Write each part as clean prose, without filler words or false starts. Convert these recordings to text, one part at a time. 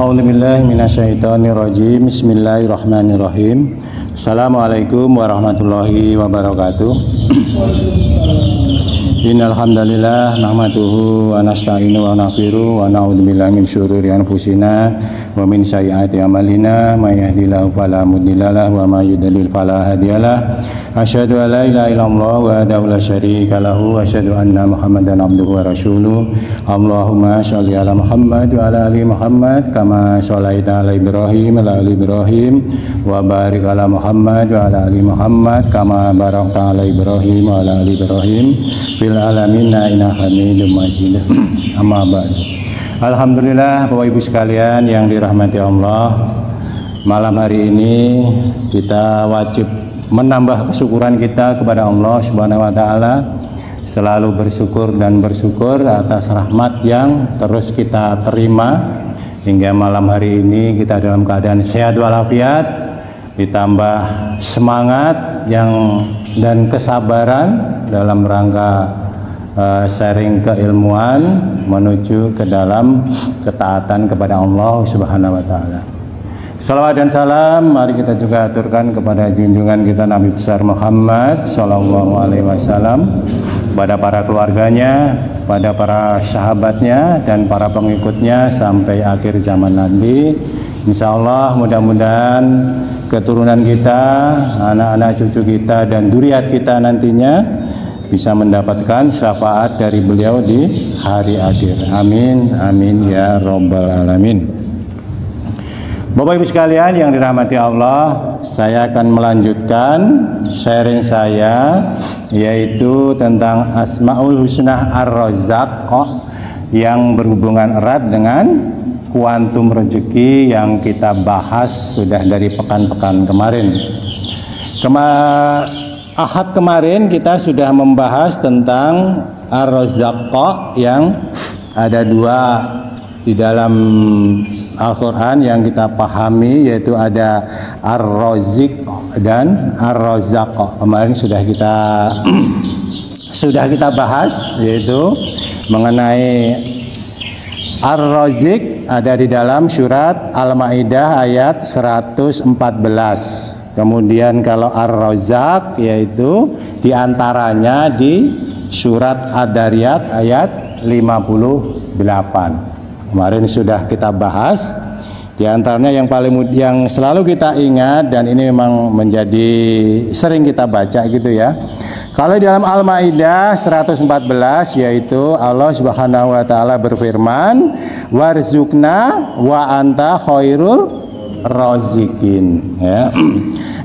A'udzubillahi minasyaitonirrajim. Bismillahirrahmanirrahim. Assalamualaikum warahmatullahi wabarakatuh. Innal hamdalillah nahmaduhu wa nasta'inu wa naghfiruh wa na'udzubillahi min syururi anfusina wa min sayyiati a'malina may yahdihillahu fala mudhillalah wa may yudhlil fala hadiyalah. Asyhadu an la ilaha illallah wahdahu la syarika lahu wa asyhadu anna Muhammadan abduhu wa rasuluh. Allahumma shalli ala Muhammad wa ala ali Muhammad kama shallaita ala Ibrahim wa ala ali Ibrahim wa barik ala Muhammad wa ala ali Muhammad kama barakta ala Ibrahim wa ala ali Ibrahim fil alamin innaka Hamidum Majid. Amma ba'du. Alhamdulillah Bapak Ibu sekalian yang dirahmati Allah, malam hari ini kita wajib menambah kesyukuran kita kepada Allah Subhanahu wa taala, selalu bersyukur dan bersyukur atas rahmat yang terus kita terima hingga malam hari ini kita dalam keadaan sehat walafiat, ditambah semangat dan kesabaran dalam rangka sharing keilmuan menuju ke dalam ketaatan kepada Allah Subhanahu wa taala. Salawat dan salam mari kita juga aturkan kepada junjungan kita Nabi besar Muhammad sallallahu alaihi wasallam, pada para keluarganya, pada para sahabatnya dan para pengikutnya sampai akhir zaman nanti. Insya Allah mudah-mudahan keturunan kita, anak-anak cucu kita dan dzurriat kita nantinya bisa mendapatkan syafaat dari beliau di hari akhir. Amin amin ya rabbal alamin. Bapak Ibu sekalian yang dirahmati Allah, saya akan melanjutkan sharing saya, yaitu tentang Asmaul Husna Ar-Razzaq yang berhubungan erat dengan kuantum rezeki yang kita bahas sudah dari pekan-pekan kemarin. Ahad kemarin kita sudah membahas tentang Ar-Razzaq yang ada dua di dalam Al-Quran yang kita pahami, yaitu ada Ar-Razik dan Ar-Razzaq. Kemarin sudah kita bahas, yaitu mengenai Ar-Razik ada di dalam surat Al-Maidah ayat 114. Kemudian kalau Ar-Razzaq yaitu diantaranya di surat Ad-Dariyat ayat 58. Kemarin sudah kita bahas, di antaranya yang selalu kita ingat dan ini memang menjadi sering kita baca gitu ya. Kalau di dalam Al-Maidah 114 yaitu Allah Subhanahu wa taala berfirman, "Warzuqna wa anta khairul razikin." Ya.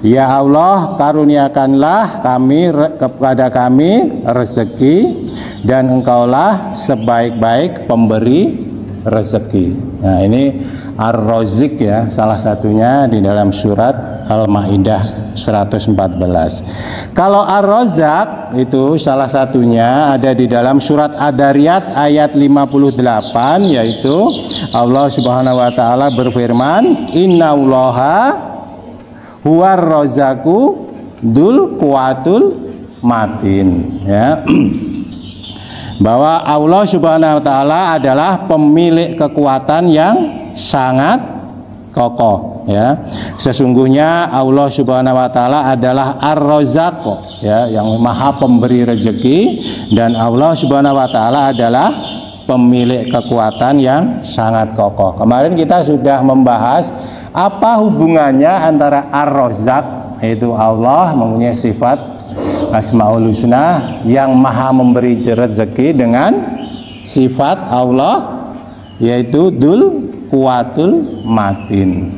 Ya Allah, karuniakanlah kepada kami rezeki dan Engkaulah sebaik-baik pemberi rezeki. Nah, ini Ar-Razik ya, salah satunya di dalam surat Al-Maidah 114. Kalau Ar-Razzaq itu salah satunya ada di dalam surat Ad-Dariyat ayat 58, yaitu Allah Subhanahu wa taala berfirman, "Innallaha huwar razzaqu dzul quwwatul matin." Ya. Bahwa Allah Subhanahu wa taala adalah pemilik kekuatan yang sangat kokoh ya. Sesungguhnya Allah Subhanahu wa taala adalah Ar-Razzaq ya, yang maha pemberi rezeki, dan Allah Subhanahu wa taala adalah pemilik kekuatan yang sangat kokoh. Kemarin kita sudah membahas apa hubungannya antara Ar-Razzaq, yaitu Allah mempunyai sifat Asmaul Husna yang maha memberi rezeki, dengan sifat Allah yaitu Dzul Quwwatul Matin.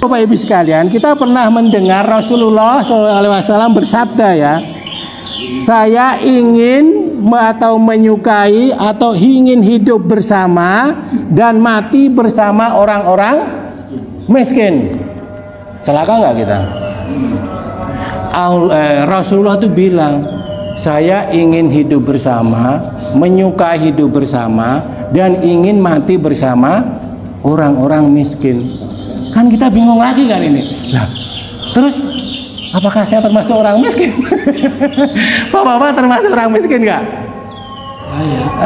Bapak Ibu sekalian, kita pernah mendengar Rasulullah SAW bersabda ya, saya ingin atau menyukai atau ingin hidup bersama dan mati bersama orang-orang miskin. Celaka nggak kita? Rasulullah itu bilang, saya ingin hidup bersama, menyukai hidup bersama, dan ingin mati bersama orang-orang miskin. Kan kita bingung lagi kan ini. Nah, terus apakah saya termasuk orang miskin? Bapak-bapak termasuk orang miskin nggak?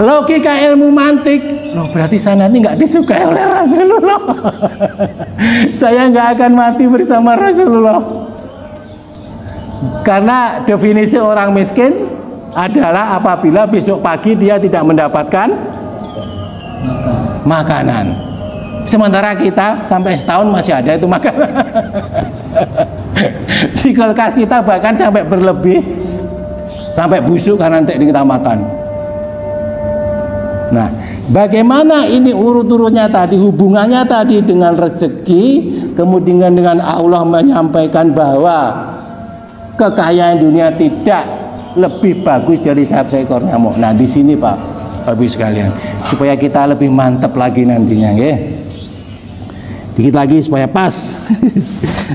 logika ilmu mantik, loh berarti saya nanti nggak disukai oleh Rasulullah. Saya nggak akan mati bersama Rasulullah. Karena definisi orang miskin adalah apabila besok pagi dia tidak mendapatkan makanan. Sementara kita sampai setahun masih ada itu makanan. Di kulkas kita bahkan sampai berlebih, sampai busuk karena nanti kita makan. Nah, bagaimana ini urut-urutnya tadi, hubungannya tadi dengan rezeki, kemudian dengan Allah menyampaikan bahwa kekayaan dunia tidak lebih bagus dari sayap seekor nyamuk. Nah, di sini Pak, Bapak sekalian, supaya kita lebih mantap lagi nantinya, ya. Dikit lagi supaya pas.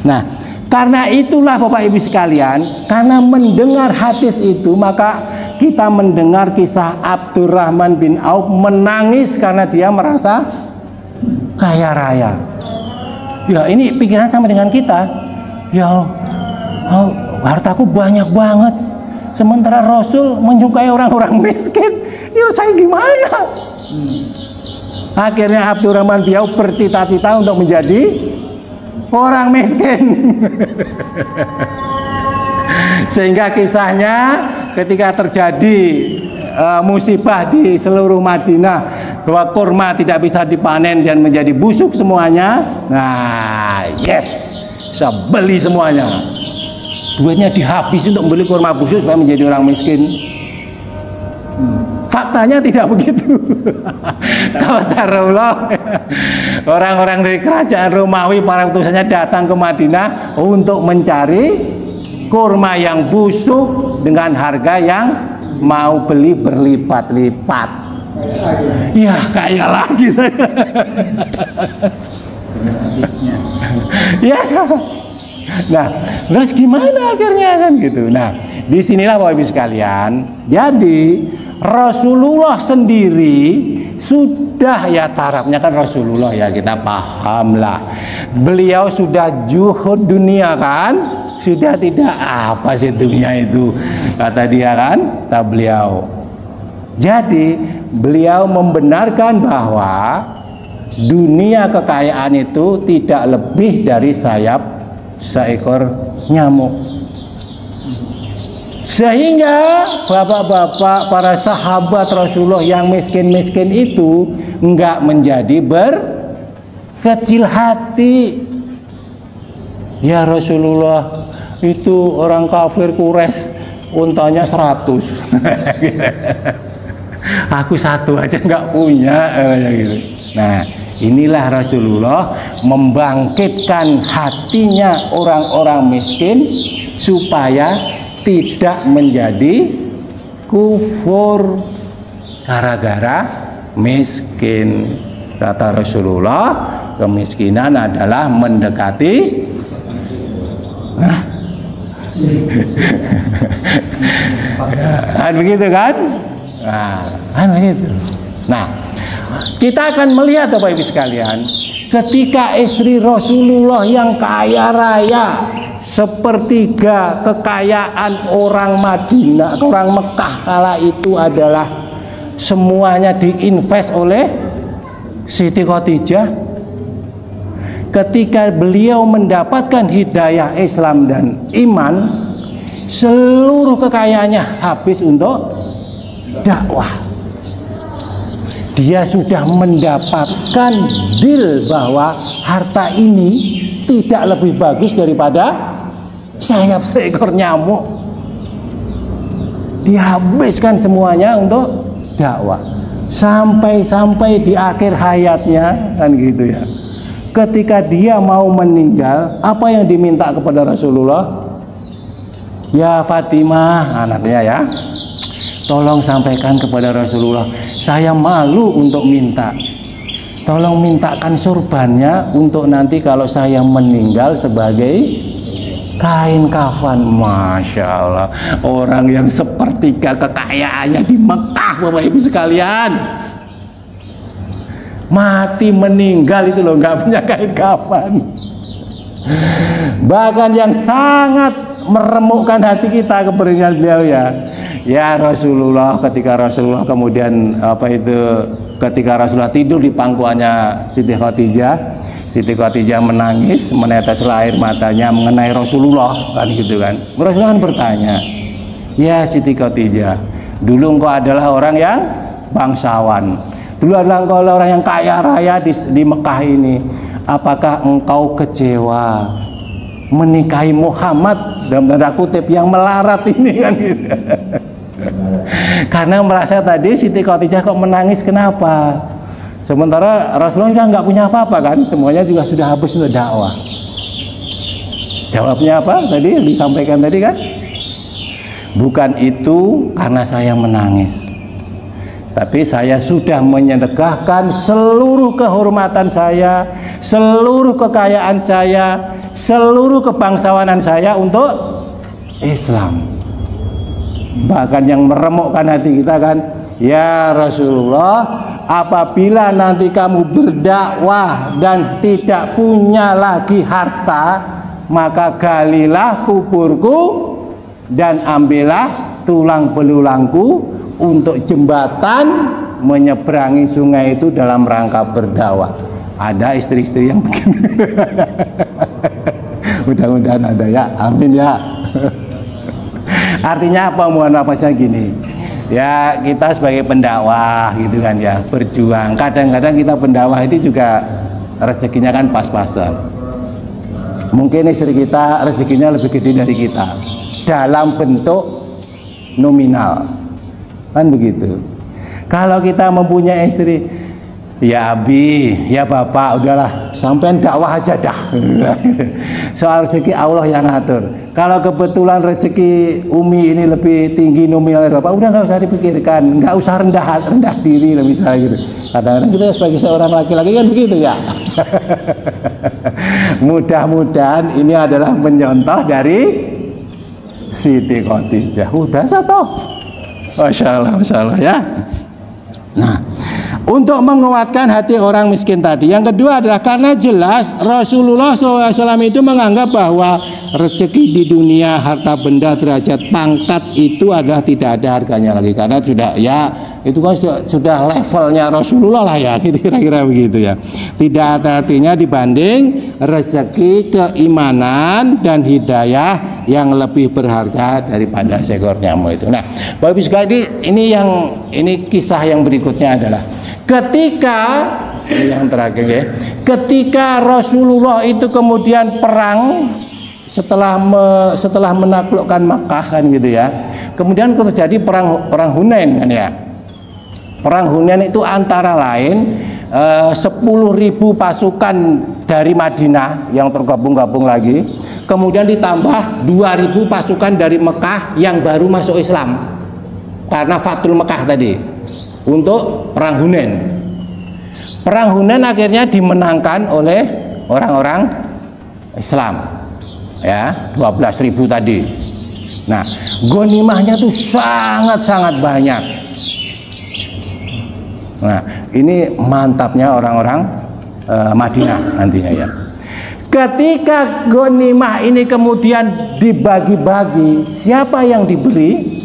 Nah, karena itulah Bapak Ibu sekalian, karena mendengar hadis itu, maka kita mendengar kisah Abdurrahman bin Auf menangis karena dia merasa kaya raya. Ya, ini pikiran sama dengan kita. Ya, hartaku banyak banget, sementara Rasul menyukai orang-orang miskin. Ya, saya gimana? Akhirnya Abdurrahman bin Auf bercita-cita untuk menjadi orang miskin. Sehingga kisahnya ketika terjadi musibah di seluruh Madinah bahwa kurma tidak bisa dipanen dan menjadi busuk semuanya. Nah, yes, bisa beli semuanya. Duitnya dihabis untuk membeli kurma busuk supaya menjadi orang miskin. Faktanya tidak begitu. Qadarullah, orang-orang dari kerajaan Romawi, para utusannya datang ke Madinah untuk mencari kurma yang busuk dengan harga yang mau beli berlipat-lipat. Ya, kaya lagi saya. Ya. Nah, terus gimana akhirnya kan gitu. Nah, disinilah Bapak Ibu sekalian. Jadi Rasulullah sendiri sudah, ya tarafnya kan Rasulullah, ya kita paham lah. Beliau sudah zuhud dunia kan, sudah tidak apa sih dunia itu, kata dia kan, kata beliau. Jadi beliau membenarkan bahwa dunia kekayaan itu tidak lebih dari sayap seekor nyamuk. Sehingga bapak-bapak, para sahabat Rasulullah yang miskin-miskin itu enggak menjadi berkecil hati. Ya Rasulullah, itu orang kafir Quraisy untanya 100. Aku satu aja enggak punya, gitu. Nah, inilah Rasulullah membangkitkan hatinya orang-orang miskin supaya tidak menjadi kufur gara-gara miskin. Kata Rasulullah, kemiskinan adalah mendekati kan begitu kan? Nah, kan begitu. Nah, kita akan melihat Bapak Ibu sekalian, ketika istri Rasulullah yang kaya raya, sepertiga kekayaan orang Madinah, orang Mekah kala itu adalah semuanya diinvest oleh Siti Khadijah. Ketika beliau mendapatkan hidayah Islam dan iman, seluruh kekayaannya habis untuk dakwah. Dia sudah mendapatkan deal bahwa harta ini tidak lebih bagus daripada sayap seekor nyamuk. Dihabiskan semuanya untuk dakwah. Sampai di akhir hayatnya kan gitu ya. Ketika dia mau meninggal, apa yang diminta kepada Rasulullah? Ya Fatimah, anaknya ya, tolong sampaikan kepada Rasulullah, saya malu untuk minta. Tolong mintakan surbannya untuk nanti kalau saya meninggal sebagai kain kafan. Masya Allah, orang yang sepertiga kekayaannya di Mekah, Bapak Ibu sekalian, mati meninggal itu loh, nggak punya kain kafan. Bahkan yang sangat meremukkan hati kita keberanian beliau ya, Ya Rasulullah, ketika Rasulullah kemudian ketika Rasulullah tidur di pangkuannya Siti Khadijah menangis, menetes air matanya mengenai Rasulullah, kan gitu kan. Rasulullah kan bertanya, ya Siti Khadijah, dulu engkau adalah orang yang bangsawan, dulu adalah engkau orang yang kaya raya di Mekah ini. Apakah engkau kecewa menikahi Muhammad dalam tanda kutip yang melarat ini, kan gitu. Karena merasa tadi Siti Khadijah kok menangis, kenapa? Sementara Rasulullah sudah nggak punya apa-apa kan, semuanya juga sudah habis untuk dakwah. Jawabnya apa tadi yang disampaikan tadi kan? Bukan itu karena saya menangis, tapi saya sudah menyedekahkan seluruh kehormatan saya, seluruh kekayaan saya, seluruh kebangsawanan saya untuk Islam. Bahkan yang meremukkan hati kita kan, ya Rasulullah, apabila nanti kamu berdakwah dan tidak punya lagi harta, maka galilah kuburku dan ambillah tulang belulangku untuk jembatan menyeberangi sungai itu dalam rangka berdakwah. Ada istri-istri yang begitu. Mudah-mudahan ada ya, amin ya. Artinya apa, mohon napasnya gini, ya kita sebagai pendakwah gitu kan ya, berjuang. Kadang-kadang kita pendakwah itu juga rezekinya kan pas-pasan. Mungkin istri kita rezekinya lebih gede dari kita dalam bentuk nominal, kan begitu. Kalau kita mempunyai istri, ya Abi, ya Bapak, udahlah sampean dakwah aja dah. Soal rezeki Allah yang ngatur. Kalau kebetulan rezeki Umi ini lebih tinggi nominal dari Bapak, udah nggak usah dipikirkan, nggak usah rendah diri lah misalnya gitu. Kadang-kadang kita sebagai seorang laki-laki kan begitu ya. Mudah-mudahan ini adalah mencontoh dari Siti Khadijah. Udah satu, masya Allah ya. Nah, untuk menguatkan hati orang miskin tadi. Yang kedua adalah karena jelas Rasulullah SAW itu menganggap bahwa rezeki di dunia, harta benda, derajat, pangkat itu adalah tidak ada harganya lagi. Karena sudah ya itu kan sudah levelnya Rasulullah lah ya, kira-kira begitu ya. Tidak ada artinya dibanding rezeki, keimanan dan hidayah yang lebih berharga daripada seekor nyamuk itu. Nah, Bapak Ibu sekalian, ini kisah yang berikutnya adalah ketika yang terakhir ya, ketika Rasulullah itu kemudian perang setelah menaklukkan Makkah kan gitu ya. Kemudian terjadi perang Hunain kan ya. Perang Hunain itu antara lain 10.000 pasukan dari Madinah yang tergabung lagi, kemudian ditambah 2.000 pasukan dari Mekah yang baru masuk Islam karena Fathul Mekah tadi untuk perang Hunain. Perang Hunain akhirnya dimenangkan oleh orang-orang Islam ya, 12.000 tadi. Nah, ghanimahnya tuh sangat-sangat banyak. Nah, ini mantapnya orang-orang Madinah nantinya ya. Ketika ghanimah ini kemudian dibagi-bagi, siapa yang diberi?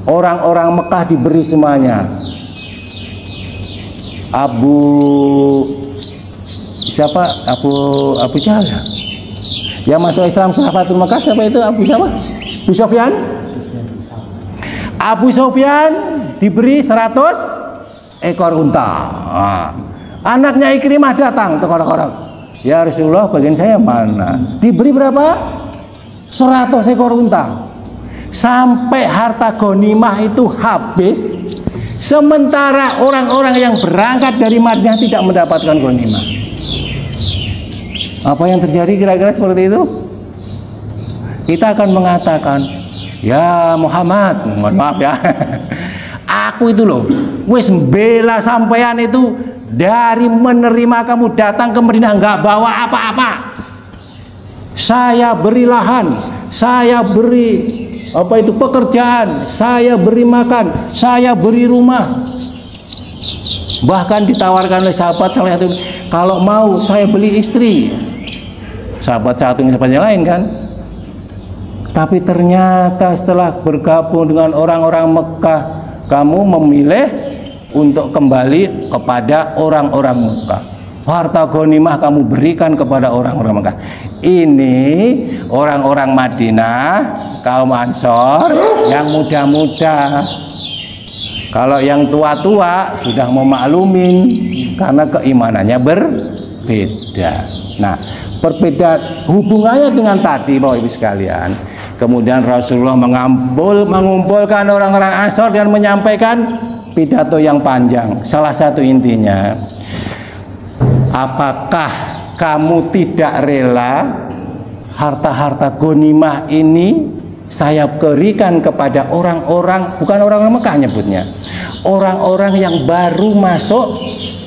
Orang-orang Mekah diberi semuanya. Abu Jahal ya? Yang masuk Islam setelah Fathul Mekah siapa itu? Abu Sufyan? Abu Sufyan diberi 100 ekor unta. Nah, anaknya Ikrimah datang ke korok-korok. Ya Rasulullah, bagian saya mana? Diberi berapa? 100 ekor unta. Sampai harta ghanimah itu habis, sementara orang-orang yang berangkat dari Madinah tidak mendapatkan ghanimah. Apa yang terjadi kira-kira seperti itu? Kita akan mengatakan, ya Muhammad, mohon maaf ya, aku itu loh, wis bela sampean itu dari menerima kamu datang ke Madinah nggak bawa apa-apa. Saya beri lahan, saya beri pekerjaan, saya beri makan, saya beri rumah. Bahkan ditawarkan oleh sahabat salah satu, kalau mau saya beli istri. Sahabat satu sahabat yang lain kan, Tapi ternyata setelah bergabung dengan orang-orang Mekah, kamu memilih untuk kembali kepada orang-orang Mekah. Harta ghanimah kamu berikan kepada orang-orang Mekah. Ini orang-orang Madinah, kaum Ansor yang muda-muda. Kalau yang tua-tua sudah memaklumin karena keimanannya berbeda. Nah, perbedaan hubungannya dengan tadi, Bapak Ibu sekalian. Kemudian Rasulullah mengumpulkan orang-orang Ansor dan menyampaikan pidato yang panjang. Salah satu intinya, apakah kamu tidak rela harta-harta ghanimah ini saya berikan kepada orang-orang, bukan orang-orang Mekah nyebutnya, orang-orang yang baru masuk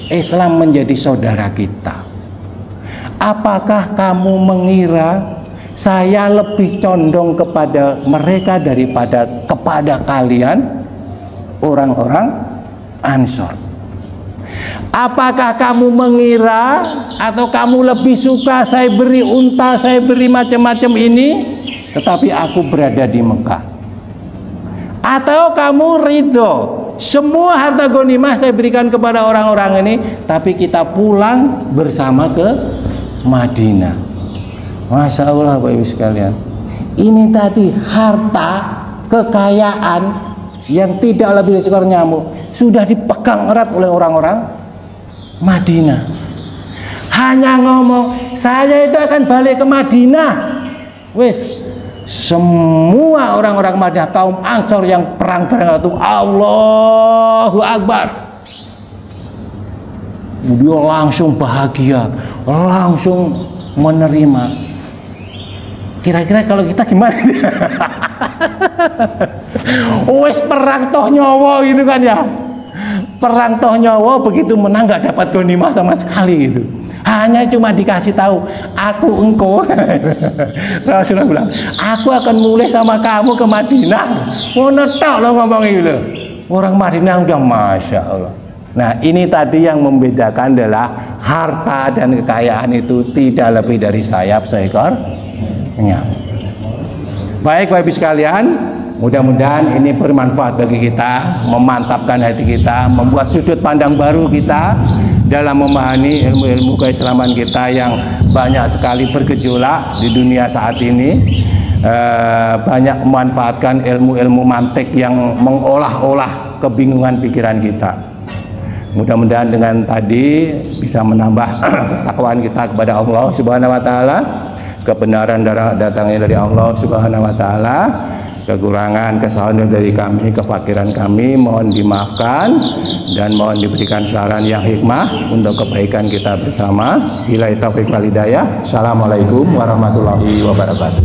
Islam menjadi saudara kita. Apakah kamu mengira saya lebih condong kepada mereka daripada kepada kalian orang-orang Ansor? Apakah kamu mengira atau kamu lebih suka saya beri unta, saya beri macam-macam ini, tetapi aku berada di Mekah? Atau kamu ridho semua harta ghanimah saya berikan kepada orang-orang ini, tapi kita pulang bersama ke Madinah? Masya Allah, Bapak Ibu sekalian, ini tadi harta kekayaan yang tidak lebih dari seekor nyamuk sudah dipegang erat oleh orang-orang Madinah. Hanya ngomong saya itu akan balik ke Madinah, wis semua orang-orang Madinah, kaum Ansor yang perang bareng itu Allahu Akbar, dia langsung bahagia, langsung menerima. Kira-kira kalau kita gimana? Wes perang toh nyawa gitu kan ya. Perang toh nyawa, begitu menang nggak dapat ghanimah sama sekali gitu. Hanya cuma dikasih tahu, aku engkau. Rasulullah bilang, aku akan mulai sama kamu ke Madinah. Ngono tok lo ngomong gitu. Orang Madinah udah Masya Allah. Nah, ini tadi yang membedakan adalah harta dan kekayaan itu tidak lebih dari sayap seekor nyamuk. Baik Bapak Ibu sekalian, mudah-mudahan ini bermanfaat bagi kita, memantapkan hati kita, membuat sudut pandang baru kita dalam memahami ilmu-ilmu keislaman kita yang banyak sekali bergejolak di dunia saat ini. Banyak memanfaatkan ilmu-ilmu mantik yang mengolah-olah kebingungan pikiran kita. Mudah-mudahan dengan tadi bisa menambah ketakwaan kita kepada Allah Subhanahu wa taala. Kebenaran datangnya dari Allah Subhanahu wa taala. Kekurangan, kesalahan dari kami, kefakiran kami mohon dimaafkan dan mohon diberikan saran yang hikmah untuk kebaikan kita bersama. Billahi taufiq wal hidayah. Assalamualaikum warahmatullahi wabarakatuh.